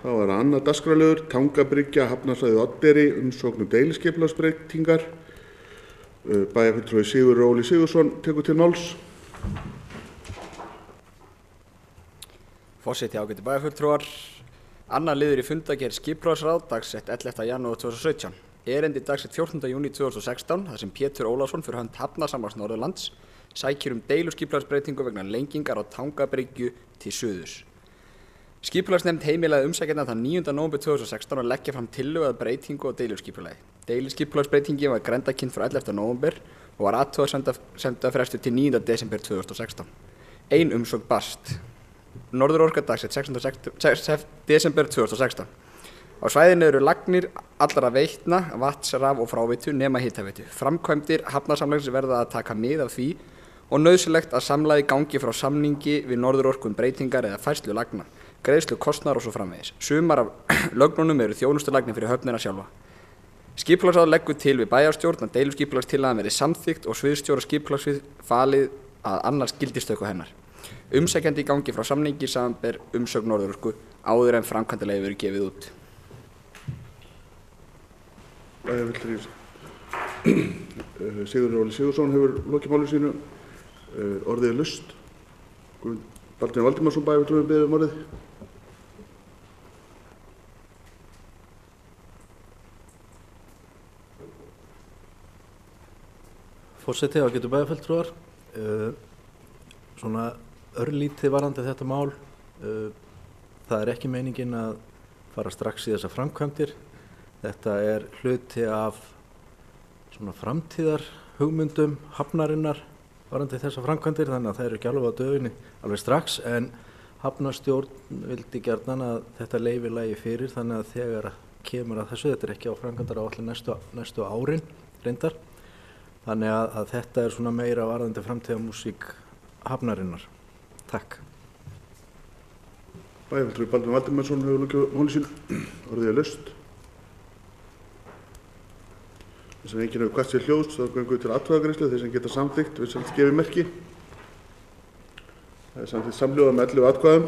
Þá er það annar dagskrárliður, Tangabryggja, Hafnarsvæðið Oddeyri, umsókn deiliskipulagsbreytingar. Bæjarfulltrúi Sigurður Óli Sigurðsson tekur til máls. Forseti, ágætu bæjarfulltrúar. Annar liður í fundargerð skipulagsráð dagsett 11. janúar 2017. Erindi dagsett 14. júní 2016, þar sem Pétur Ólafsson fyrir hönd Hafnasambands Norðurlands sækir deiluskipulagsbreytingu vegna lengingar á Tangabryggju til suðurs. Skipulagsnefnd heimilaði umsækjanda þann 9. nóvember 2016 að leggja fram tillögu að breytingu á deiluskipulagi. Deiluskipulagsbreytingin var grenndarkynnt frá 11. nóvember og var athugasemdafrestur til 9. desember 2016. Ein umsókn barst. Norðurorka dagsett 16. desember 2016. Á svæðinu eru lagnir allra veitna, vatns, raf og fráveitu nema hitaveitu. Framkvæmdir hafnasamlags verða að taka mið af því og nauðsynlegt að samlagi gangi frá samningi við Norðurorku breytingar eða færslu lagna, greiðslu kostnaðar og svo framvegis. Sumar af lögnunum eru þjónustulagnir fyrir höfnina sjálfa. Skipulagsráð leggur til við bæjarstjórn að deiluskipulagstillagan verði samþykkt og sviðsstjóra skipulagssvið falið að annast gildistöku hennar. Umsækjandi gangi frá samningi samanber umsögn Norðurorku áður en framkvæmdaleyfi verður gefið út. Sigurður Óli Sigurðsson hefur lokið máli sínu. Orðið er laust. Baldvin Valdimarsson bæjarfulltrúi biður orðið. Forseti, ágætu bæjarfulltrúar. Svona örlítið varðandi þetta mál. Það er ekki meiningin að fara strax í þessa framkvæmdir. Þetta er hluti af svona framtíðar hugmyndum hafnarinnar varðandi þessa framkvæmdir, þannig að það eru ekki alveg á döfinni alveg strax, en hafnarstjórn vildi gjarnan að þetta leyfi lægi fyrir, þannig að þegar kemur að þessu, þetta er ekki á framkvæmdaráætlun næstu árin reyndar, þannig að þetta er svona meira varðandi framtíðarmúsík hafnarinnar. Takk. Bæjarfulltrúi Baldvin Valdimarsson hefur lokið máli sínu. Orðið er laust. Þess að enginn hefur hvert sér hljóðs, þá göngum við til atkvæðagreiðslu. Þeir sem geta samþykkt, við gefi merki. Það er samþykkt samhljóða með 11 atkvæðum.